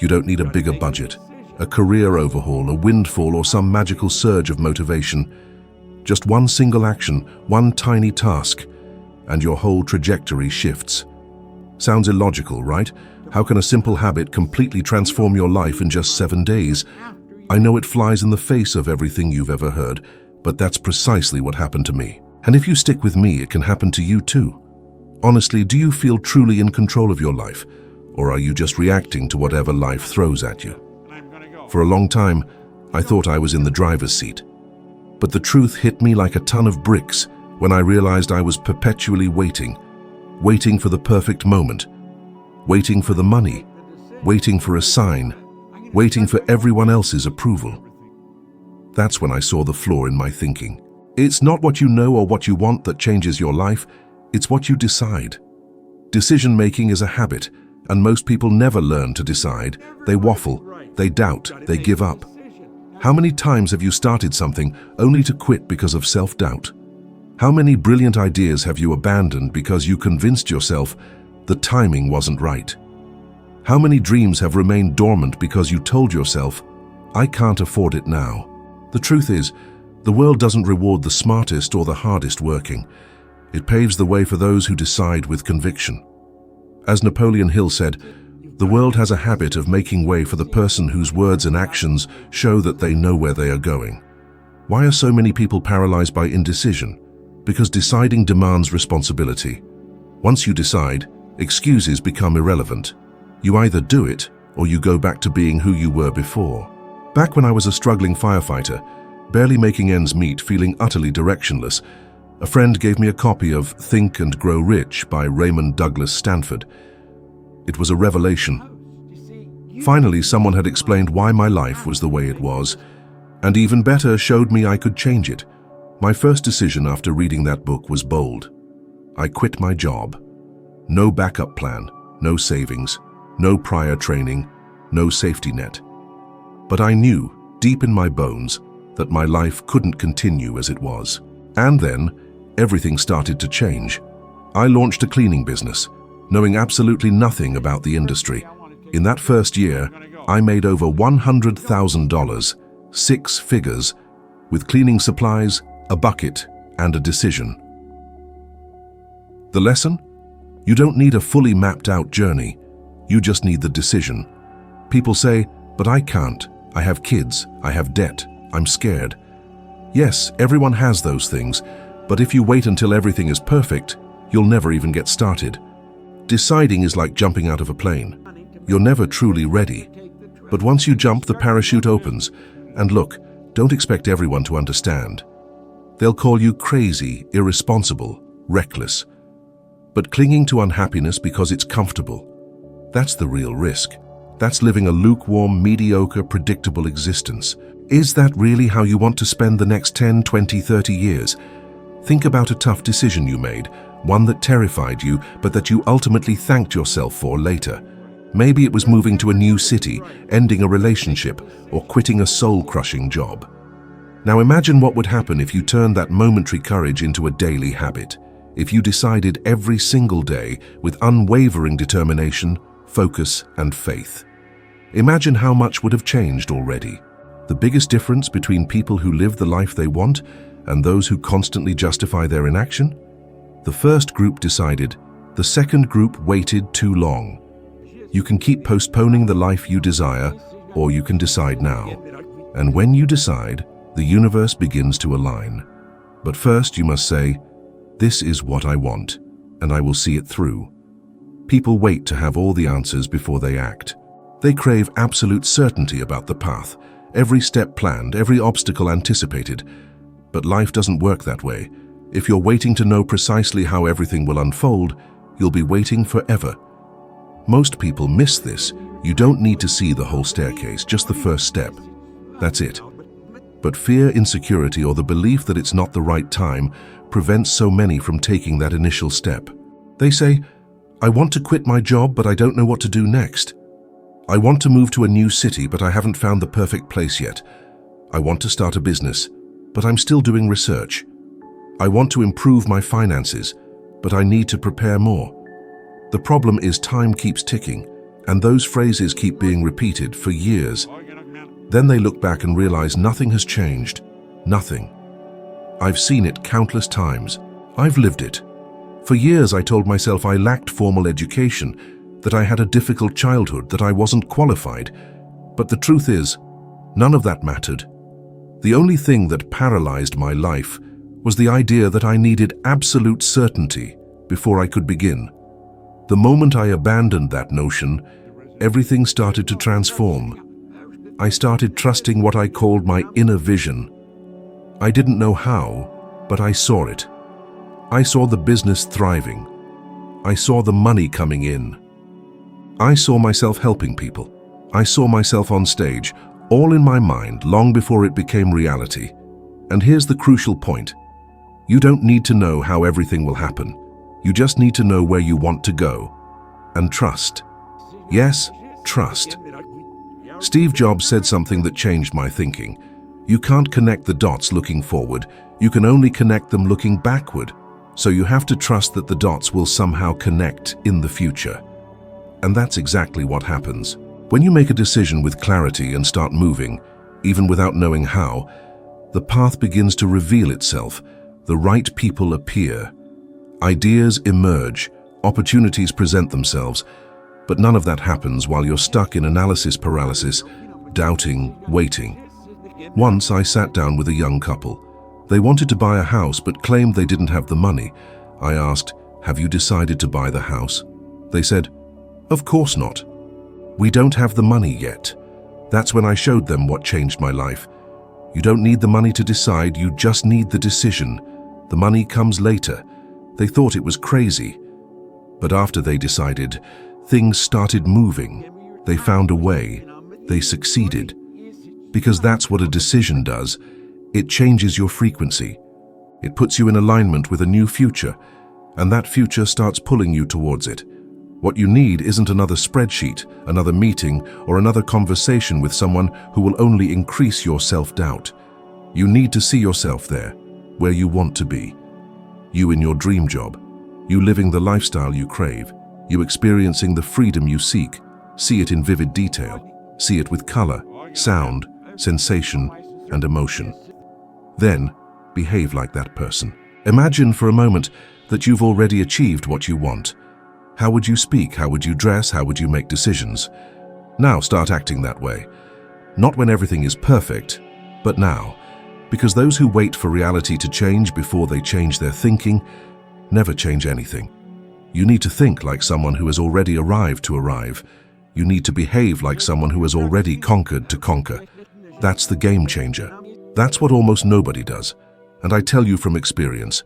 You don't need a bigger budget, a career overhaul, a windfall, or some magical surge of motivation. Just one single action, one tiny task, and your whole trajectory shifts. Sounds illogical, right? How can a simple habit completely transform your life in just 7 days? I know it flies in the face of everything you've ever heard, but that's precisely what happened to me. And if you stick with me, it can happen to you too. Honestly, do you feel truly in control of your life? Or are you just reacting to whatever life throws at you? For a long time, I thought I was in the driver's seat. But the truth hit me like a ton of bricks when I realized I was perpetually waiting for the perfect moment, waiting for the money, waiting for a sign, waiting for everyone else's approval. That's when I saw the flaw in my thinking. It's not what you know or what you want that changes your life, it's what you decide. Decision-making is a habit, and most people never learn to decide. They waffle, they doubt, they give up. How many times have you started something only to quit because of self-doubt? How many brilliant ideas have you abandoned because you convinced yourself the timing wasn't right? How many dreams have remained dormant because you told yourself, I can't afford it now? The truth is, the world doesn't reward the smartest or the hardest working. It paves the way for those who decide with conviction. As Napoleon Hill said, the world has a habit of making way for the person whose words and actions show that they know where they are going. Why are so many people paralyzed by indecision? Because deciding demands responsibility. Once you decide, excuses become irrelevant. You either do it or you go back to being who you were before. Back when I was a struggling firefighter, barely making ends meet, feeling utterly directionless, a friend gave me a copy of Think and Grow Rich by Raymond Douglas Stanford. It was a revelation. Finally, someone had explained why my life was the way it was, and even better, showed me I could change it. My first decision after reading that book was bold. I quit my job. No backup plan, no savings, no prior training, no safety net. But I knew, deep in my bones, that my life couldn't continue as it was. And then, everything started to change. I launched a cleaning business, knowing absolutely nothing about the industry. In that first year, I made over $100,000, 6 figures, with cleaning supplies, a bucket, and a decision. The lesson? You don't need a fully mapped out journey. You just need the decision. People say, but I can't. I have kids. I have debt. I'm scared. Yes, everyone has those things, but if you wait until everything is perfect, you'll never even get started. Deciding is like jumping out of a plane. You're never truly ready. But once you jump, the parachute opens. And look, don't expect everyone to understand. They'll call you crazy, irresponsible, reckless. But clinging to unhappiness because it's comfortable, that's the real risk. That's living a lukewarm, mediocre, predictable existence. Is that really how you want to spend the next 10, 20, 30 years? Think about a tough decision you made, one that terrified you, but that you ultimately thanked yourself for later. Maybe it was moving to a new city, ending a relationship, or quitting a soul-crushing job. Now imagine what would happen if you turned that momentary courage into a daily habit. If you decided every single day with unwavering determination, focus, and faith. Imagine how much would have changed already. The biggest difference between people who live the life they want and those who constantly justify their inaction? The first group decided, the second group waited too long. You can keep postponing the life you desire, or you can decide now. And when you decide, the universe begins to align. But first you must say, this is what I want, and I will see it through. People wait to have all the answers before they act. They crave absolute certainty about the path, every step planned, every obstacle anticipated. But life doesn't work that way. If you're waiting to know precisely how everything will unfold, you'll be waiting forever. Most people miss this. You don't need to see the whole staircase, just the first step. That's it. But fear, insecurity, or the belief that it's not the right time prevents so many from taking that initial step. They say, I want to quit my job, but I don't know what to do next. I want to move to a new city, but I haven't found the perfect place yet. I want to start a business, but I'm still doing research. I want to improve my finances, but I need to prepare more. The problem is time keeps ticking. And those phrases keep being repeated for years. Then they look back and realize nothing has changed. Nothing. I've seen it countless times. I've lived it. For years I told myself I lacked formal education, that I had a difficult childhood, that I wasn't qualified. But the truth is, none of that mattered. The only thing that paralyzed my life was the idea that I needed absolute certainty before I could begin. The moment I abandoned that notion, everything started to transform. I started trusting what I called my inner vision. I didn't know how, but I saw it. I saw the business thriving. I saw the money coming in. I saw myself helping people. I saw myself on stage, all in my mind, long before it became reality. And here's the crucial point. You don't need to know how everything will happen. You just need to know where you want to go. And trust. Yes, trust. Steve Jobs said something that changed my thinking. You can't connect the dots looking forward. You can only connect them looking backward. So you have to trust that the dots will somehow connect in the future. And that's exactly what happens. When you make a decision with clarity and start moving, even without knowing how, the path begins to reveal itself. The right people appear. Ideas emerge. Opportunities present themselves. But none of that happens while you're stuck in analysis paralysis, doubting, waiting. Once I sat down with a young couple. They wanted to buy a house but claimed they didn't have the money. I asked, "Have you decided to buy the house?" They said, "Of course not. We don't have the money yet." That's when I showed them what changed my life. You don't need the money to decide, you just need the decision. The money comes later. They thought it was crazy. But after they decided, things started moving. They found a way. They succeeded. Because that's what a decision does. It changes your frequency. It puts you in alignment with a new future, and that future starts pulling you towards it. What you need isn't another spreadsheet, another meeting, or another conversation with someone who will only increase your self-doubt. You need to see yourself there, where you want to be. You in your dream job. You living the lifestyle you crave. You experiencing the freedom you seek. See it in vivid detail. See it with color, sound, sensation, and emotion. Then, behave like that person. Imagine for a moment that you've already achieved what you want. How would you speak? How would you dress? How would you make decisions? Now start acting that way. Not when everything is perfect, but now. Because those who wait for reality to change before they change their thinking never change anything. You need to think like someone who has already arrived to arrive. You need to behave like someone who has already conquered to conquer. That's the game changer. That's what almost nobody does. And I tell you from experience,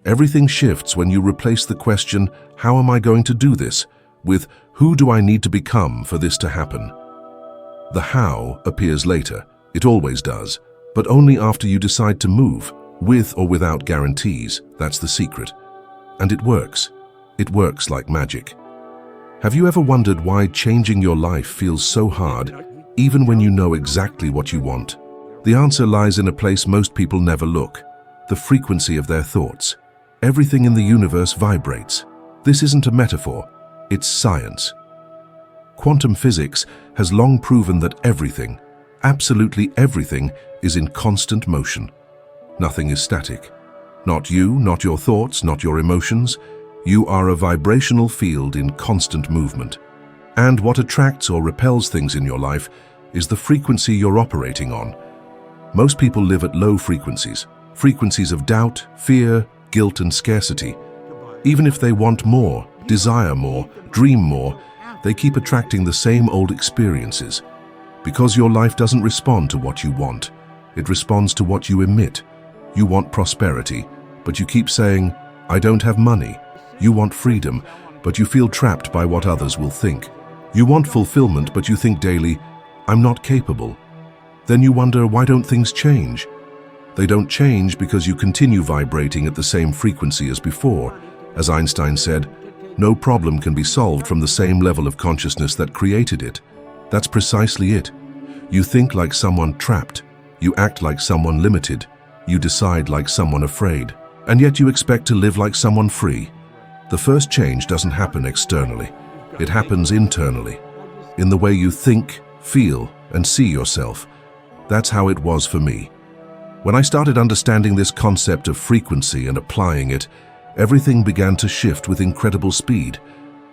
everything shifts when you replace the question, "How am I going to do this?" with, "Who do I need to become for this to happen?" The how appears later. It always does. But only after you decide to move, with or without guarantees. That's the secret. And it works. It works like magic. Have you ever wondered why changing your life feels so hard, even when you know exactly what you want? The answer lies in a place most people never look: the frequency of their thoughts. Everything in the universe vibrates. This isn't a metaphor, it's science. Quantum physics has long proven that everything, absolutely everything, is in constant motion. Nothing is static. Not you, not your thoughts, not your emotions. You are a vibrational field in constant movement. And what attracts or repels things in your life is the frequency you're operating on. Most people live at low frequencies, frequencies of doubt, fear, guilt, and scarcity. Even if they want more, desire more, dream more, they keep attracting the same old experiences. Because your life doesn't respond to what you want. It responds to what you emit. You want prosperity, but you keep saying, "I don't have money." You want freedom, but you feel trapped by what others will think. You want fulfillment, but you think daily, "I'm not capable." Then you wonder, why don't things change? They don't change because you continue vibrating at the same frequency as before. As Einstein said, no problem can be solved from the same level of consciousness that created it. That's precisely it. You think like someone trapped. You act like someone limited. You decide like someone afraid. And yet you expect to live like someone free. The first change doesn't happen externally. It happens internally. in the way you think, feel, and see yourself. That's how it was for me. When I started understanding this concept of frequency and applying it, everything began to shift with incredible speed.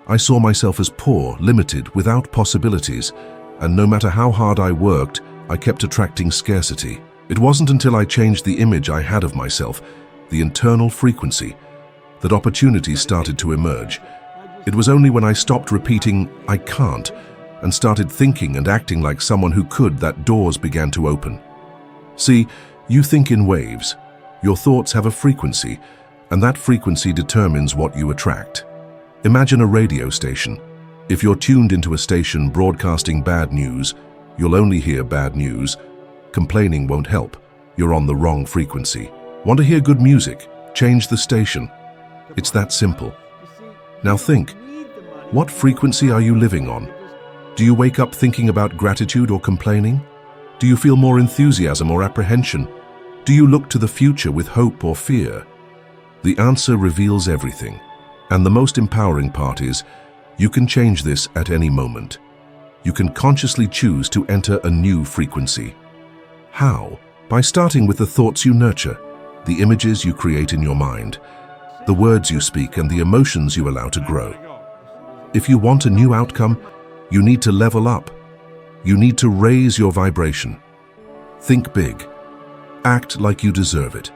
I saw myself as poor, limited, without possibilities, and no matter how hard I worked, I kept attracting scarcity. It wasn't until I changed the image I had of myself, the internal frequency, that opportunities started to emerge. It was only when I stopped repeating, "I can't," and started thinking and acting like someone who could, that doors began to open. See, you think in waves. Your thoughts have a frequency, and that frequency determines what you attract. Imagine a radio station. If you're tuned into a station broadcasting bad news, you'll only hear bad news. Complaining won't help. You're on the wrong frequency. Want to hear good music? Change the station. It's that simple. Now think, what frequency are you living on? Do you wake up thinking about gratitude or complaining? Do you feel more enthusiasm or apprehension? Do you look to the future with hope or fear? The answer reveals everything. And the most empowering part is, you can change this at any moment. You can consciously choose to enter a new frequency. How? By starting with the thoughts you nurture, the images you create in your mind, the words you speak, and the emotions you allow to grow. If you want a new outcome, you need to level up. You need to raise your vibration. Think big. Act like you deserve it.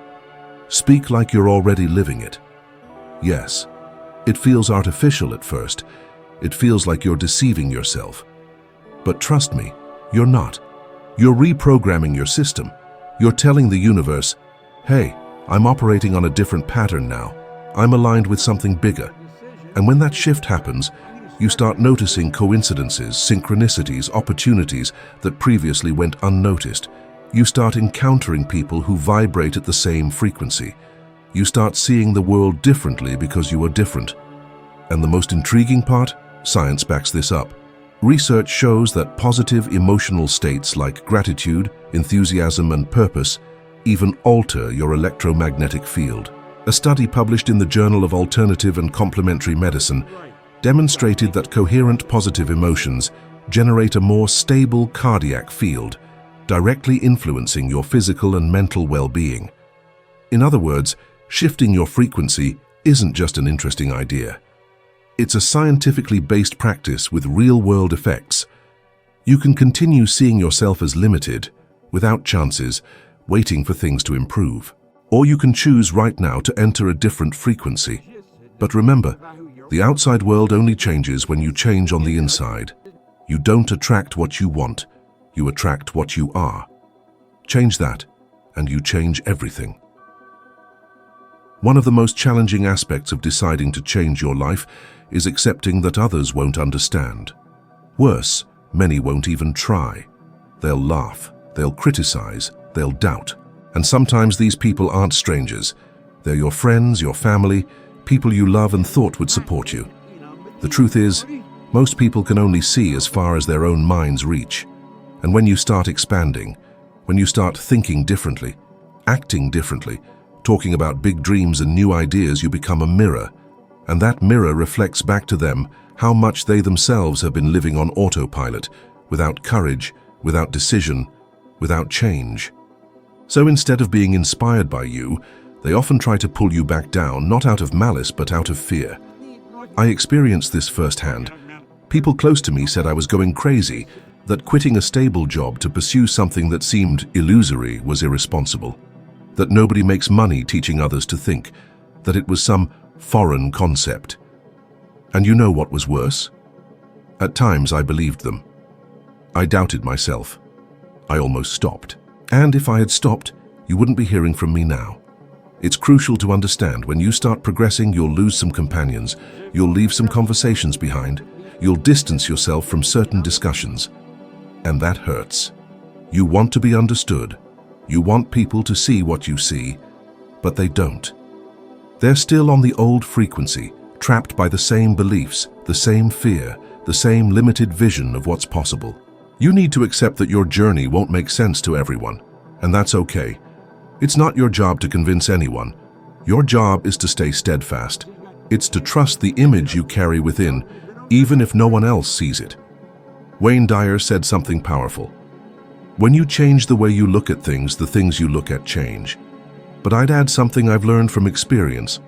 Speak like you're already living it. Yes, it feels artificial at first. It feels like you're deceiving yourself. But trust me, you're not. You're reprogramming your system. You're telling the universe, "Hey, I'm operating on a different pattern now. I'm aligned with something bigger." And when that shift happens, you start noticing coincidences, synchronicities, opportunities that previously went unnoticed. You start encountering people who vibrate at the same frequency. You start seeing the world differently because you are different. And the most intriguing part? Science backs this up. Research shows that positive emotional states like gratitude, enthusiasm, and purpose even alter your electromagnetic field. A study published in the Journal of Alternative and Complementary Medicine demonstrated that coherent positive emotions generate a more stable cardiac field, directly influencing your physical and mental well-being. In other words, shifting your frequency isn't just an interesting idea. It's a scientifically based practice with real-world effects. You can continue seeing yourself as limited, without chances, waiting for things to improve. Or you can choose right now to enter a different frequency. But remember, the outside world only changes when you change on the inside. You don't attract what you want, you attract what you are. Change that, and you change everything. One of the most challenging aspects of deciding to change your life is accepting that others won't understand. Worse, many won't even try. They'll laugh, they'll criticize, they'll doubt. And sometimes these people aren't strangers. They're your friends, your family, people you love and thought would support you. The truth is, most people can only see as far as their own minds reach. And when you start expanding, when you start thinking differently, acting differently, talking about big dreams and new ideas, you become a mirror. And that mirror reflects back to them how much they themselves have been living on autopilot, without courage, without decision, without change. So instead of being inspired by you, they often try to pull you back down, not out of malice, but out of fear. I experienced this firsthand. People close to me said I was going crazy, that quitting a stable job to pursue something that seemed illusory was irresponsible, that nobody makes money teaching others to think, that it was some foreign concept. And you know what was worse? At times I believed them. I doubted myself. I almost stopped. And if I had stopped, you wouldn't be hearing from me now. It's crucial to understand, when you start progressing, you'll lose some companions, you'll leave some conversations behind, you'll distance yourself from certain discussions. And that hurts. You want to be understood. You want people to see what you see, but they don't. They're still on the old frequency, trapped by the same beliefs, the same fear, the same limited vision of what's possible. You need to accept that your journey won't make sense to everyone, and that's okay. It's not your job to convince anyone. Your job is to stay steadfast. It's to trust the image you carry within, even if no one else sees it. Wayne Dyer said something powerful. When you change the way you look at things, the things you look at change. But I'd add something I've learned from experience.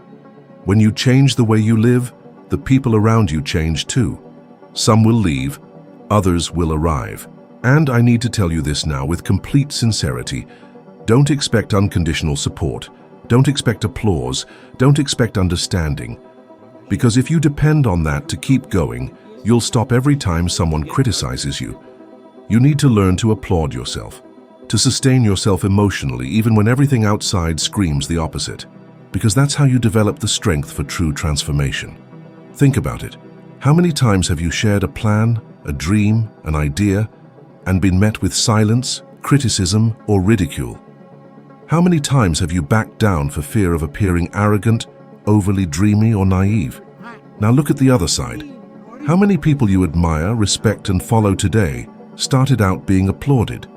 When you change the way you live, the people around you change too. Some will leave, others will arrive. And I need to tell you this now with complete sincerity. Don't expect unconditional support. Don't expect applause. Don't expect understanding. Because if you depend on that to keep going, you'll stop every time someone criticizes you. You need to learn to applaud yourself, to sustain yourself emotionally even when everything outside screams the opposite. Because that's how you develop the strength for true transformation. Think about it. How many times have you shared a plan, a dream, an idea, and been met with silence, criticism, or ridicule? How many times have you backed down for fear of appearing arrogant, overly dreamy, or naive? Now look at the other side. How many people you admire, respect, and follow today started out being applauded?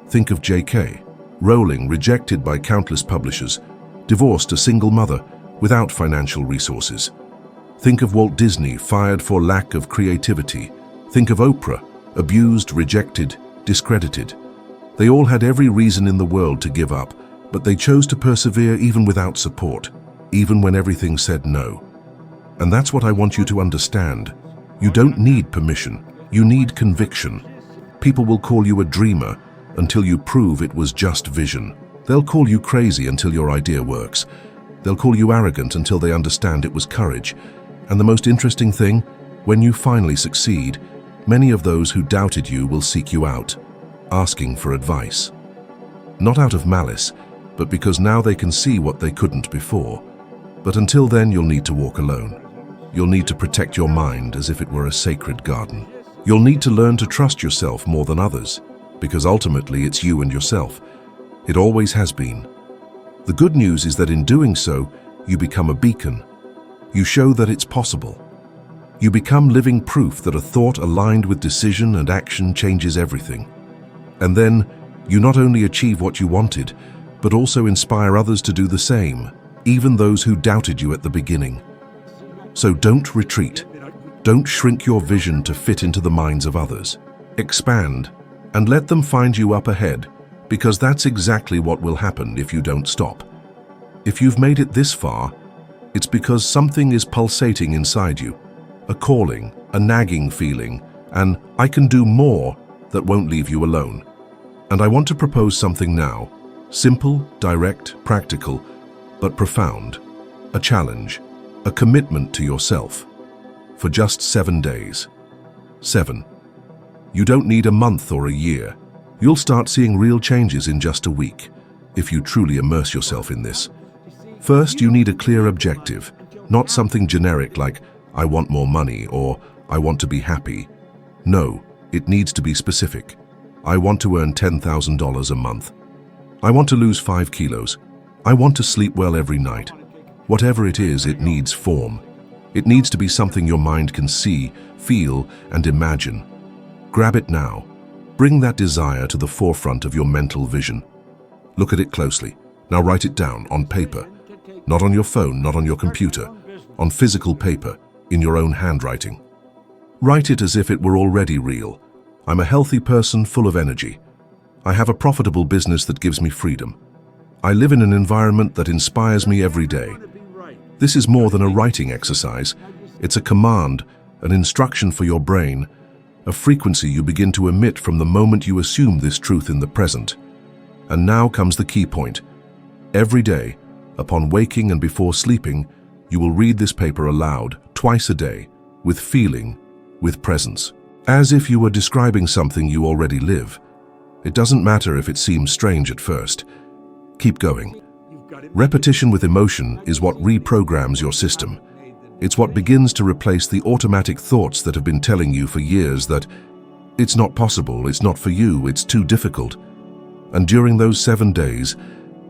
Think of J.K. Rowling, rejected by countless publishers, divorced a single mother without financial resources. Think of Walt Disney, fired for lack of creativity. Think of Oprah, abused, rejected, discredited. They all had every reason in the world to give up, but they chose to persevere even without support, even when everything said no. And that's what I want you to understand. You don't need permission, you need conviction. People will call you a dreamer until you prove it was just vision. They'll call you crazy until your idea works. They'll call you arrogant until they understand it was courage. And the most interesting thing, when you finally succeed, many of those who doubted you will seek you out, asking for advice. Not out of malice, but because now they can see what they couldn't before. But until then, you'll need to walk alone. You'll need to protect your mind as if it were a sacred garden. You'll need to learn to trust yourself more than others, because ultimately it's you and yourself. It always has been. The good news is that in doing so, you become a beacon. You show that it's possible. You become living proof that a thought aligned with decision and action changes everything. And then, you not only achieve what you wanted, but also inspire others to do the same, even those who doubted you at the beginning. So don't retreat. Don't shrink your vision to fit into the minds of others. Expand, and let them find you up ahead, because that's exactly what will happen if you don't stop. If you've made it this far, it's because something is pulsating inside you, a calling, a nagging feeling, an "I can do more" that won't leave you alone. And I want to propose something now, simple, direct, practical, but profound, a challenge, a commitment to yourself, for just 7 days. 7. You don't need a month or a year. You'll start seeing real changes in just a week, if you truly immerse yourself in this. First, you need a clear objective, not something generic like, "I want more money" or "I want to be happy." No, it needs to be specific. I want to earn $10,000 a month. I want to lose 5 kilos. I want to sleep well every night. Whatever it is, it needs form. It needs to be something your mind can see, feel, and imagine. Grab it now. Bring that desire to the forefront of your mental vision. Look at it closely. Now write it down on paper. Not on your phone, not on your computer. On physical paper, in your own handwriting. Write it as if it were already real. I'm a healthy person full of energy. I have a profitable business that gives me freedom. I live in an environment that inspires me every day. This is more than a writing exercise. It's a command, an instruction for your brain, a frequency you begin to emit from the moment you assume this truth in the present. And now comes the key point. Every day, upon waking and before sleeping, you will read this paper aloud, twice a day, with feeling, with presence, as if you were describing something you already live. It doesn't matter if it seems strange at first. Keep going. Repetition with emotion is what reprograms your system. It's what begins to replace the automatic thoughts that have been telling you for years that it's not possible, it's not for you, it's too difficult. And during those 7 days,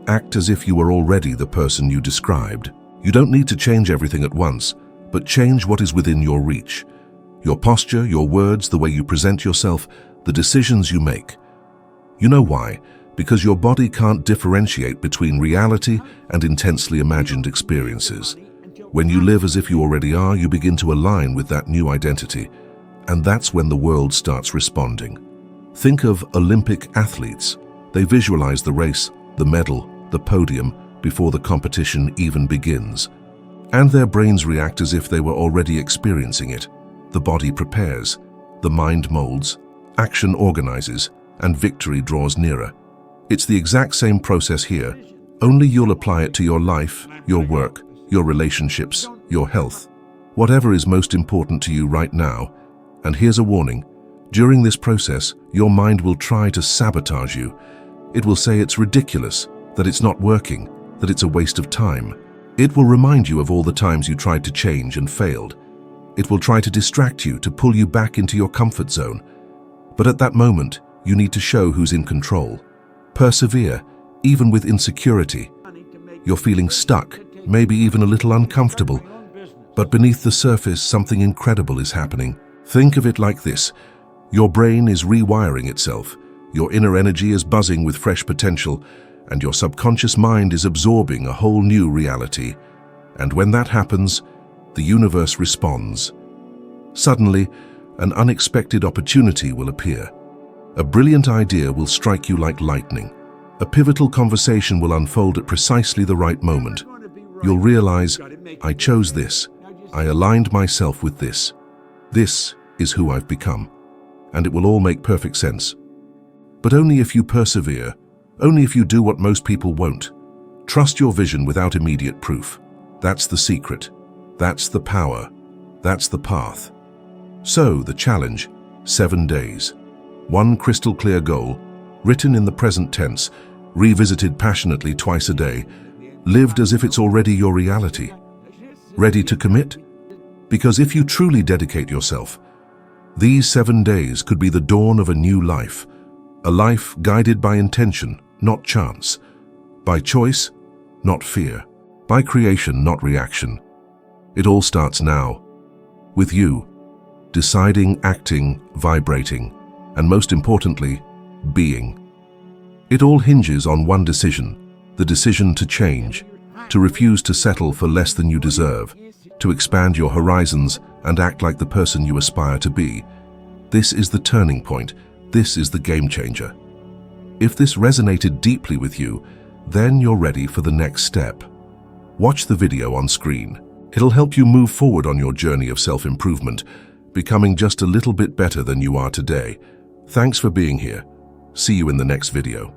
act as if you were already the person you described. You don't need to change everything at once, but change what is within your reach. Your posture, your words, the way you present yourself, the decisions you make. You know why? Because your body can't differentiate between reality and intensely imagined experiences. When you live as if you already are, you begin to align with that new identity. And that's when the world starts responding. Think of Olympic athletes. They visualize the race, the medal, the podium before the competition even begins. And their brains react as if they were already experiencing it. The body prepares, the mind molds, action organizes, and victory draws nearer. It's the exact same process here, only you'll apply it to your life, your work, your relationships, your health. Whatever is most important to you right now. And here's a warning. During this process, your mind will try to sabotage you. It will say it's ridiculous, that it's not working, that it's a waste of time. It will remind you of all the times you tried to change and failed. It will try to distract you, to pull you back into your comfort zone. But at that moment, you need to show who's in control. Persevere, even with insecurity. You're feeling stuck, maybe even a little uncomfortable. But beneath the surface, something incredible is happening. Think of it like this. Your brain is rewiring itself. Your inner energy is buzzing with fresh potential, and your subconscious mind is absorbing a whole new reality. And when that happens, the universe responds. Suddenly, an unexpected opportunity will appear. A brilliant idea will strike you like lightning. A pivotal conversation will unfold at precisely the right moment. You'll realize, I chose this. I aligned myself with this. This is who I've become. And it will all make perfect sense. But only if you persevere, only if you do what most people won't. Trust your vision without immediate proof. That's the secret. That's the power. That's the path. So, the challenge, 7 days. One crystal clear goal, written in the present tense, revisited passionately twice a day, lived as if it's already your reality. Ready to commit? Because if you truly dedicate yourself, these 7 days could be the dawn of a new life. A life guided by intention, not chance. By choice, not fear. By creation, not reaction. It all starts now. With you, deciding, acting, vibrating, and most importantly, being. It all hinges on one decision, the decision to change, to refuse to settle for less than you deserve, to expand your horizons and act like the person you aspire to be. This is the turning point. This is the game changer. If this resonated deeply with you, then you're ready for the next step. Watch the video on screen. It'll help you move forward on your journey of self-improvement, becoming just a little bit better than you are today. Thanks for being here. See you in the next video.